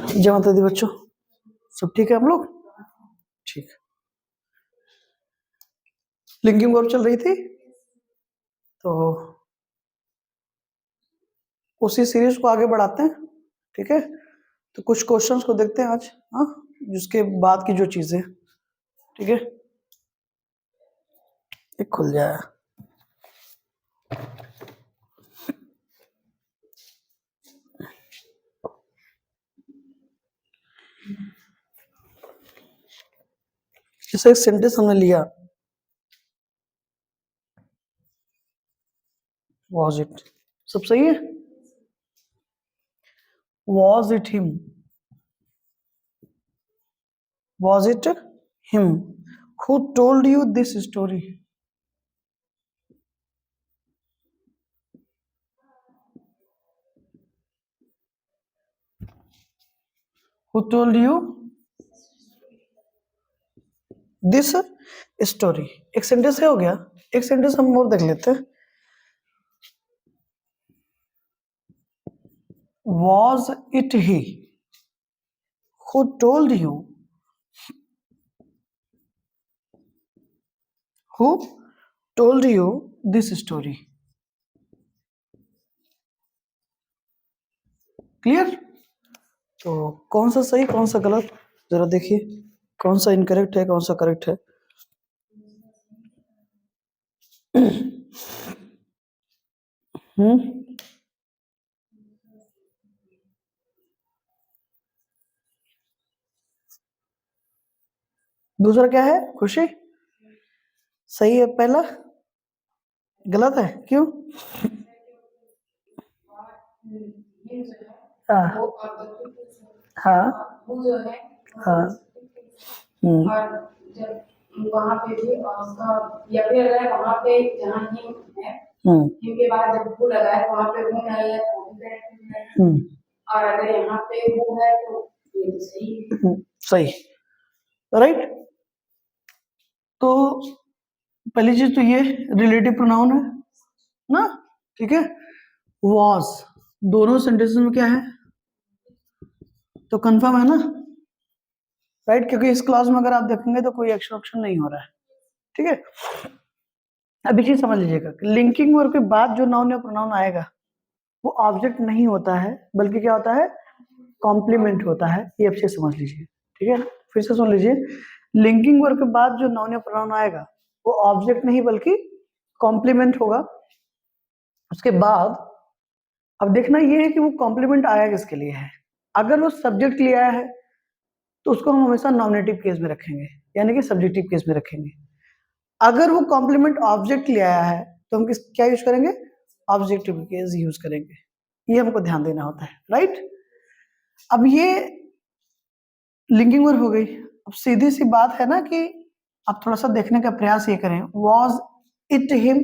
जय माता दी बच्चों, सब ठीक है हम लोग? ठीक। लिंकिंग वर्ब चल रही थी तो उसी सीरीज को आगे बढ़ाते हैं। ठीक है, तो कुछ क्वेश्चंस को देखते हैं आज, हाँ, जिसके बाद की जो चीजें, ठीक है, एक खुल जाए। जैसे एक सेंटेंस हमने लिया, was it, सब सही है? was it him, was it him who told you this story? who told you this story? एक सेंटेंस है, हो गया। एक सेंटेंस हम और देख लेते हैं। Was it he who told you this story? Clear? तो कौन सा सही कौन सा गलत, जरा देखिए, कौन सा इनकरेक्ट है कौन सा करेक्ट है। दूसरा क्या है? खुशी सही है, पहला गलत है, क्यों? हाँ हाँ हाँ, वहाँ पे भी उसका या फिर अगर वहाँ पे जहाँ हिम है, हिम के बाद जब वो लगा है वहाँ पे वो नहीं है तो भी करेक्ट है, और अगर यहाँ पे वो है तो ये तो सही है। सही, राइट। तो पहली चीज तो ये रिलेटिव प्रोनाउन है ना, ठीक है। was दोनों सेंटेंसेस में क्या है, तो कंफर्म है ना, राइट, क्योंकि इस क्लास में अगर आप देखेंगे तो कोई एक्शन नहीं हो रहा है, ठीक है। अभी चीज समझ लीजिएगा, लिंकिंग वर्ब के बाद जो नाउन या प्रोनाउन आएगा वो ऑब्जेक्ट नहीं होता है, बल्कि क्या होता है, कॉम्प्लीमेंट होता है। ये अच्छे से समझ लीजिए, ठीक है। फिर से सुन लीजिए, लिंकिंग वर्ब के बाद जो नाउन या प्रोनाउन आएगा वो ऑब्जेक्ट नहीं बल्कि कॉम्प्लीमेंट होगा। उसके बाद अब देखना ये है कि वो कॉम्प्लीमेंट आया किसके लिए है। अगर वो सब्जेक्ट के लिए आया है तो उसको हम हमेशा नॉमिनेटिव केस में रखेंगे, यानी कि सब्जेक्टिव केस में रखेंगे। अगर वो कॉम्प्लीमेंट ऑब्जेक्ट ले आया है तो हम क्या यूज करेंगे, ऑब्जेक्टिव केस यूज करेंगे। ये हमको ध्यान देना होता है, राइट। अब ये लिंकिंग वर्ब हो गई। अब सीधी सी बात है ना कि आप थोड़ा सा देखने का प्रयास ये करें, वॉज इट हिम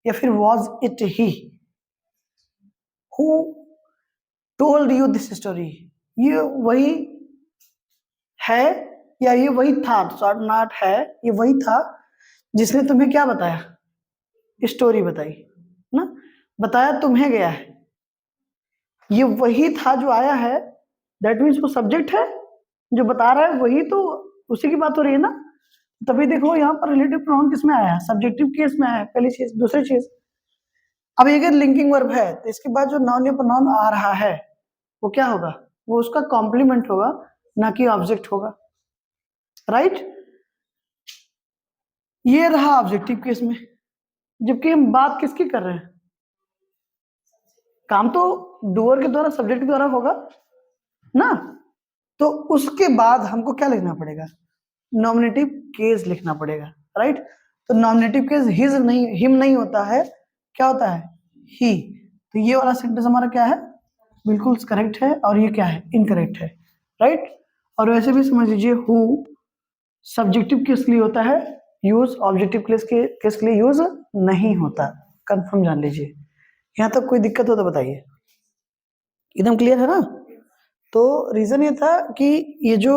या फिर was it he who told you this story. ये वही है या ये वही था, शॉर्ट नॉट है, ये वही था जिसने तुम्हें क्या बताया, स्टोरी बताई ना, बताया तुम्हें गया है। ये वही था जो आया है, दैट मीन्स वो सब्जेक्ट है, जो बता रहा है वही, तो उसी की बात हो रही है ना। तभी देखो यहाँ पर रिलेटिव प्रोनाउन किस में आया है, सब्जेक्टिव केस में आया है, पहली चीज। दूसरी चीज, अब अगर लिंकिंग वर्ब है तो इसके बाद जो नाउन या प्रोनाउन आ रहा है वो क्या होगा, वो उसका कॉम्प्लीमेंट होगा, ना कि ऑब्जेक्ट होगा, राइट। ये रहा ऑब्जेक्टिव केस में, जबकि हम बात किसकी कर रहे हैं, काम तो डूअर के द्वारा, सब्जेक्ट के द्वारा होगा ना। तो उसके बाद हमको क्या लिखना पड़ेगा, नॉमिनेटिव केस लिखना पड़ेगा, राइट। तो नॉमिनेटिव केस हिज नहीं, हिम नहीं होता है, क्या होता है, ही। तो ये वाला सेंटेंस हमारा क्या है, बिल्कुल करेक्ट है, और ये क्या है, इनकरेक्ट है, राइट। और वैसे भी समझ लीजिए, हु सब्जेक्टिव केस के लिए होता है यूज, ऑब्जेक्टिव केस के लिए यूज नहीं होता, कंफर्म जान लीजिए। यहाँ तक कोई दिक्कत हो तो बताइए, एकदम क्लियर है ना। तो रीजन ये था कि ये जो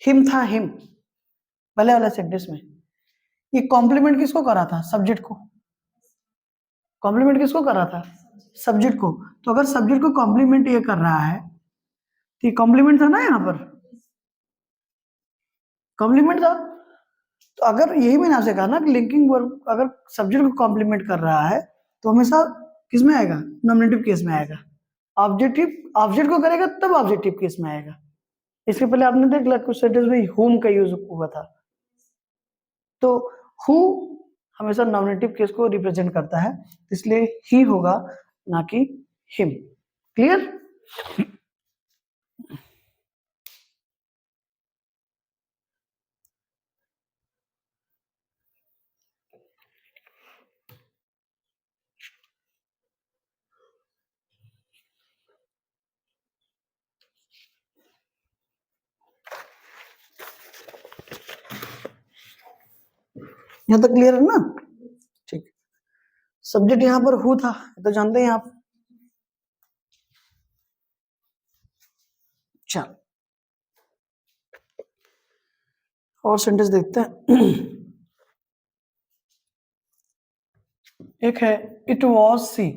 हिम था, हिम पहले वाला सेंटेंस में, ये कॉम्प्लीमेंट किसको कर रहा था, सब्जेक्ट को। कॉम्प्लीमेंट किसको कर रहा था, सब्जेक्ट को। तो अगर सब्जेक्ट को कॉम्प्लीमेंट ये कर रहा है तो ये कॉम्प्लीमेंट था ना, यहाँ पर कॉम्प्लीमेंट था। तो अगर यही मैंने आपसे कहा ना कि लिंकिंग वर्ब अगर सब्जेक्ट को कॉम्प्लीमेंट कर रहा है तो हमेशा किस में आएगा, नॉमिनेटिव केस में आएगा। ऑब्जेक्ट को करेगा तब ऑब्जेक्टिव केस में आएगा। इसके पहले आपने देख लिया कुछ सेंटेंस में हुम का यूज हुआ था। तो हु हमेशा नॉमिनेटिव केस को रिप्रेजेंट करता है, इसलिए ही होगा ना कि हिम। क्लियर? यहां तक क्लियर है ना? ठीक। सब्जेक्ट यहां पर हु था, तो जानते हैं आप। चल और सेंटेंस देखते हैं। एक है it was she.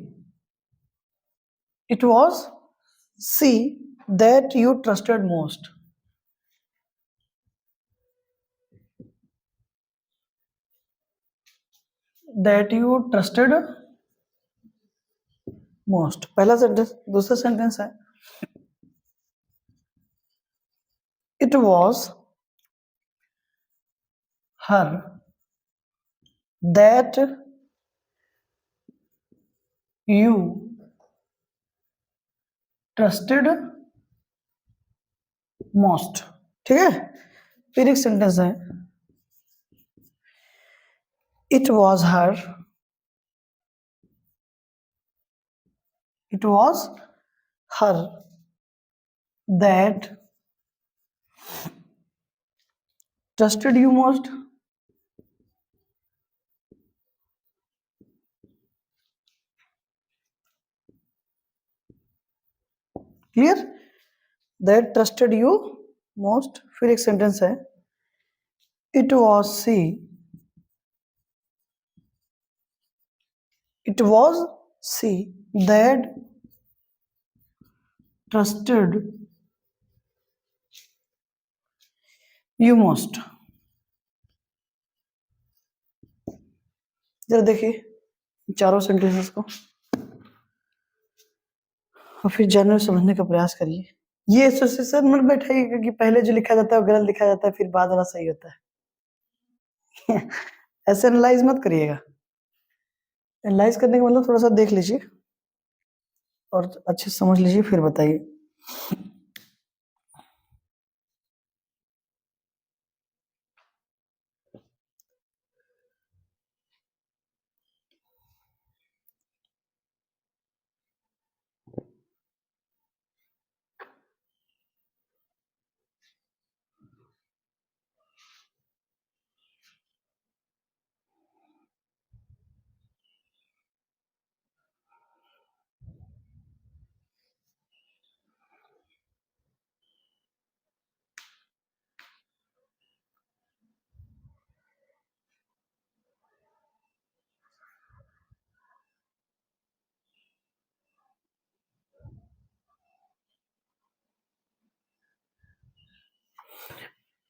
It was she that you trusted most. That you trusted most, पहला सेंटेंस। दूसरा सेंटेंस है it was her that you trusted most. ठीक है, फिर एक सेंटेंस है it was her, it was her that trusted you most. Clear? That trusted you most. फिर एक सेंटेंस है it was she, it was she that trusted you most. जरा देखिए चारों सेंटेंसेस को और फिर जानने और समझने का प्रयास करिए। ये एसोसिएशन मत बैठाइएगा कि पहले जो लिखा जाता है वो गलत लिखा जाता है, फिर बाद वाला सही होता है। ऐसे एनालाइज मत करिएगा। एनालाइज करने का मतलब थोड़ा सा देख लीजिए और अच्छे से समझ लीजिए, फिर बताइए।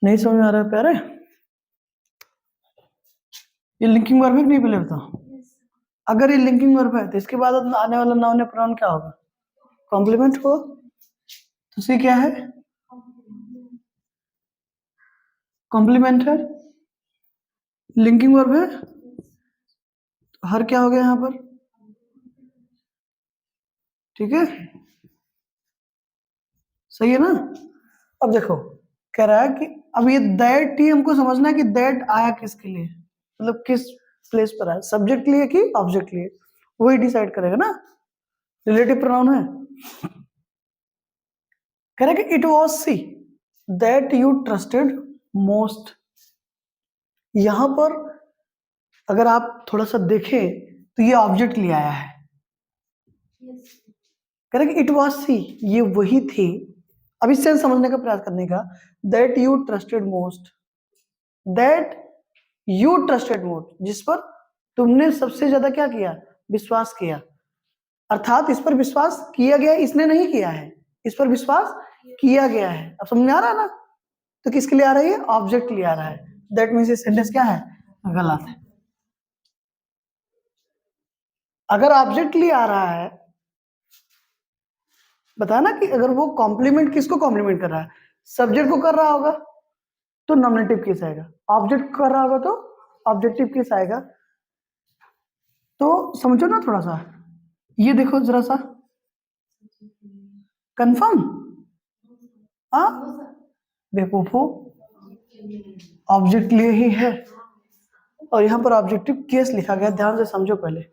नहीं समझ में आ रहा है प्यारे? ये लिंकिंग वर्ब है कि नहीं, पहले बताओ। अगर ये लिंकिंग वर्ब है तो इसके बाद आने वाला नाउन या प्रोनाउन क्या होगा? कॉम्प्लीमेंट हो। तो सी क्या है? कॉम्प्लीमेंट है। लिंकिंग वर्ब है तो हर क्या हो गया यहाँ पर? ठीक है, सही है ना? अब देखो कह रहा है कि अब ये दैट ही हमको समझना है कि दैट आया किसके लिए, मतलब किस प्लेस पर आया, सब्जेक्ट लिए कि ऑब्जेक्ट लिए, वही डिसाइड करेगा ना। रिलेटिव प्रोनाउन है। कह रहा है कि it was she that you trusted most. यहां पर अगर आप थोड़ा सा देखें तो ये ऑब्जेक्ट ले आया है। कह रहा है कि इट वॉज सी, ये वही थी। अब इससे समझने का प्रयास करने का, that you trusted most, that you trusted most, जिस पर तुमने सबसे ज्यादा क्या किया? विश्वास किया। अर्थात इस पर विश्वास किया गया, इसने नहीं किया है, इस पर विश्वास किया गया है। अब समझ में आ रहा है ना? तो किसके लिए आ रहा है? ये ऑब्जेक्ट के लिए आ रहा है। दैट मीन्स ये सेंटेंस क्या है? गलत है। अगर ऑब्जेक्ट के लिए आ रहा है, बताया ना कि अगर वो कॉम्प्लीमेंट किसको कॉम्प्लीमेंट कर रहा है? सब्जेक्ट को कर रहा होगा तो नॉमिनेटिव केस आएगा, ऑब्जेक्ट कर रहा होगा तो ऑब्जेक्टिव केस आएगा। तो समझो ना थोड़ा सा, ये देखो जरा सा, कंफर्म? हाँ बेवकूफो, ऑब्जेक्ट लिए ही है और यहां पर ऑब्जेक्टिव केस लिखा गया, ध्यान से समझो पहले।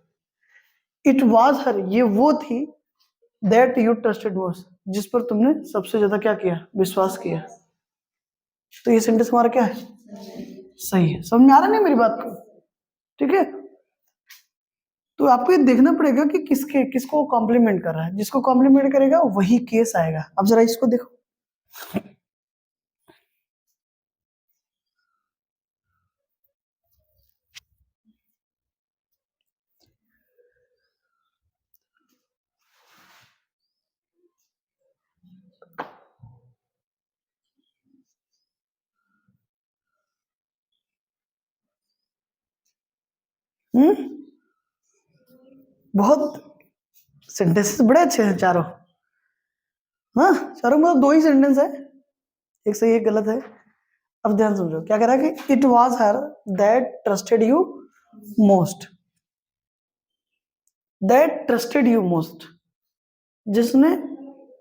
इट वॉज हर, ये वो थी, दैट यू ट्रस्टेड मोस्ट, जिस पर तुमने सबसे ज्यादा क्या किया? विश्वास किया। तो ये सेंटेंस हमारा क्या है? सही है। समझ में आ रहा नहीं मेरी बात को? ठीक है, तो आपको ये देखना पड़ेगा कि किसको कॉम्प्लीमेंट कर रहा है। जिसको कॉम्प्लीमेंट करेगा वही केस आएगा। अब जरा इसको देखो, बहुत सेंटेंसेस बड़े अच्छे हैं चारों। हाँ चारों मतलब दो ही सेंटेंस है, एक सही एक गलत है। अब ध्यान समझो क्या कह रहा है कि it was her that trusted you most, that trusted you most, जिसने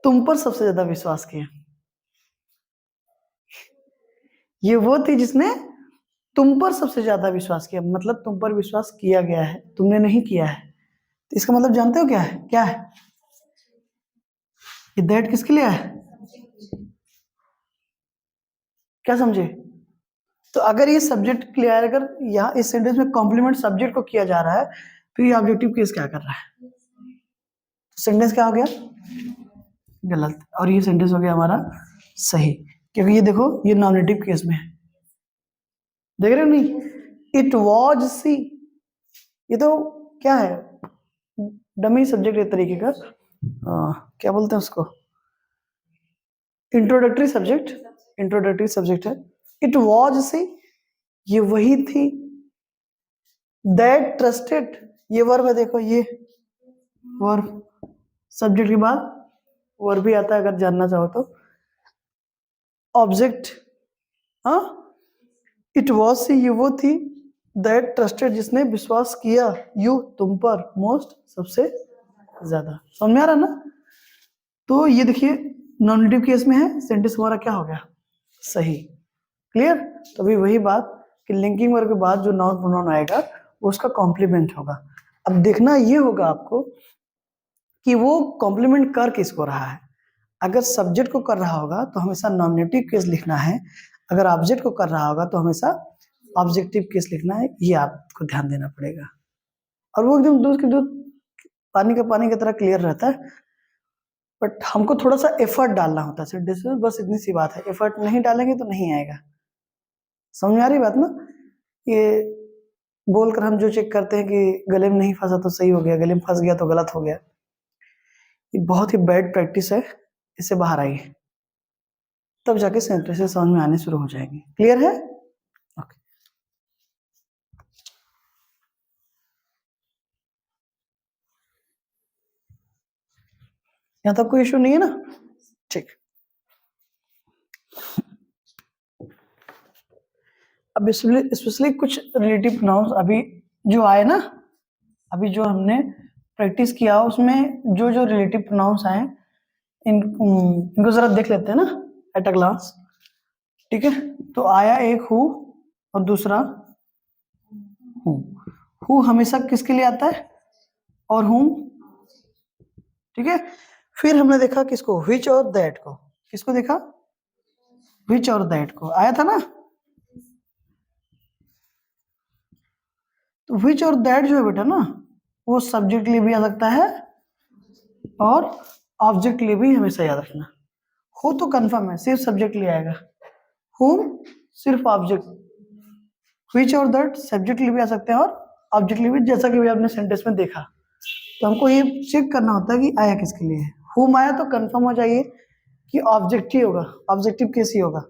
तुम पर सबसे ज्यादा विश्वास किया। ये वो थी जिसने तुम पर सबसे ज्यादा विश्वास किया, मतलब तुम पर विश्वास किया गया है, तुमने नहीं किया है। तो इसका मतलब जानते हो क्या है? क्या है ये? दैट किसके लिए है? क्या समझे? तो अगर ये सब्जेक्ट क्लियर, अगर यहाँ इस सेंटेंस में कॉम्प्लीमेंट सब्जेक्ट को किया जा रहा है तो ये ऑब्जेक्टिव केस क्या कर रहा है? सेंटेंस क्या हो गया? गलत। और ये सेंटेंस हो गया हमारा सही, क्योंकि ये देखो ये नॉमिनेटिव केस में है। देख रहे हो नहीं? इट वॉज सी, ये तो क्या है? डमी सब्जेक्ट एक तरीके का, क्या बोलते हैं उसको? इंट्रोडक्टरी सब्जेक्ट, इंट्रोडक्टरी सब्जेक्ट है। इट वॉज सी, ये वही थी। दैट ट्रस्टेड, ये वर्ब है, देखो ये वर्ब, सब्जेक्ट के बाद वर्ब भी आता है अगर जानना चाहो तो। ऑब्जेक्ट, हाँ, इट वॉज सी, ये वो थी, दैट ट्रस्टेड, जिसने विश्वास किया, यू, तुम पर, मोस्ट, सबसे ज्यादा। समझ में आ रहा ना? तो ये देखिए नॉमिनेटिव केस में है, सेंटेंस हमारा क्या हो गया? सही। क्लियर? तो अभी वही बात कि लिंकिंग वर्ब के बाद जो नाउन प्रोनाउन आएगा वो उसका कॉम्प्लीमेंट होगा। अब देखना ये होगा आपको कि वो कॉम्प्लीमेंट कर किसको रहा है। अगर सब्जेक्ट को कर रहा होगा तो हमेशा नॉमिनेटिव केस लिखना है, अगर ऑब्जेक्ट को कर रहा होगा तो हमेशा ऑब्जेक्टिव केस लिखना है। ये आपको ध्यान देना पड़ेगा। और वो एकदम दूध की दूध, पानी का पानी की तरह क्लियर रहता है, बट हमको थोड़ा सा एफर्ट डालना होता है सेंटेंस में, बस इतनी सी बात है। एफर्ट नहीं डालेंगे तो नहीं आएगा। समझ में आ रही बात ना? ये बोलकर हम जो चेक करते हैं कि गले में नहीं फंसा तो सही हो गया, गले में फंस गया तो गलत हो गया, ये बहुत ही बैड प्रैक्टिस है। इससे बाहर आइए, तब जाके सेंटेंसेस समझ में आने शुरू हो जाएंगे। क्लियर है? ओके। यहाँ तक कोई इशू नहीं है ना? ठीक। अब स्पेशली कुछ रिलेटिव प्रोनाउंस अभी जो आए ना, अभी जो हमने प्रैक्टिस किया उसमें जो जो रिलेटिव प्रोनाउंस आए इनको जरा देख लेते हैं ना एट अ ग्लांस। ठीक है, तो आया एक हु और दूसरा हु। हु हमेशा किसके लिए आता है? और हुम। ठीक है, फिर हमने देखा किसको? व्हिच और दैट को। किसको देखा? व्हिच और दैट को आया था ना। तो व्हिच और दैट जो है बेटा ना, वो सब्जेक्ट के लिए भी आ सकता है और ऑब्जेक्ट के लिए भी हमेशा याद रखना। हो तो कंफर्म है सिर्फ सब्जेक्ट के लिए आएगा, हुम सिर्फ ऑब्जेक्ट, व्हिच और दैट सब्जेक्ट के लिए भी आ सकते हैं और ऑब्जेक्ट के लिए भी, जैसा कि भी आपने सेंटेंस में देखा। तो हमको ये चेक करना होता है कि आया किसके लिए है। whom आया तो कंफर्म हो जाइए कि ऑब्जेक्ट ही होगा, ऑब्जेक्टिव केस ही होगा,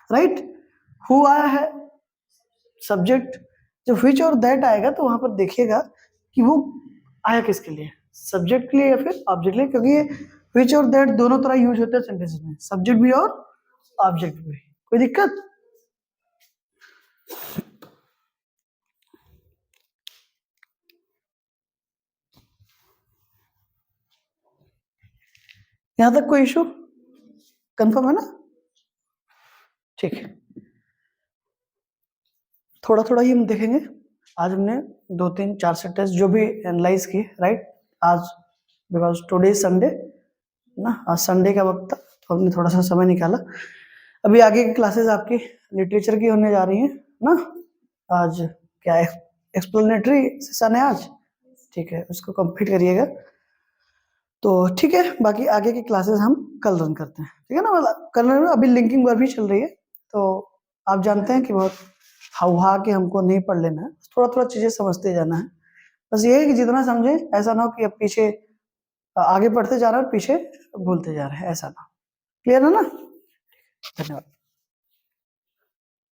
राइट। who आया है सब्जेक्ट, जब which और that आएगा तो वहां पर देखिएगा कि वो आया किसके लिए, सब्जेक्ट के लिए या फिर ऑब्जेक्ट के लिए, क्योंकि ये which और that दोनों तरह यूज होते हैं सेंटेंसेस में, सब्जेक्ट भी और ऑब्जेक्ट भी। कोई दिक्कत? यहां तक कोई इशू? कंफर्म है ना? ठीक है, थोड़ा थोड़ा ही हम देखेंगे। आज हमने 2 3 4 सेंटेंस जो भी एनालाइज किए, राइट। आज बिकॉज टुडे संडे ना, आज संडे का वक्त था तो हमने थोड़ा सा समय निकाला। अभी आगे की क्लासेस आपकी लिटरेचर की होने जा रही हैं ना। आज क्या है, एक्सप्लेनेटरी सेशन है आज, ठीक है, उसको कंप्लीट करिएगा। तो ठीक है, बाकी आगे की क्लासेस हम कल रन करते हैं, ठीक है ना। मतलब कल अभी लिंकिंग वर्ब भी चल रही है, तो आप जानते हैं कि बहुत हवा के हमको नहीं पढ़ लेना है, थोड़ा थोड़ा चीजें समझते जाना है। बस ये है कि जितना समझे, ऐसा ना हो कि अब पीछे आगे बढ़ते जा रहे हैं और पीछे भूलते जा रहे हैं, ऐसा ना। क्लियर है ना? धन्यवाद।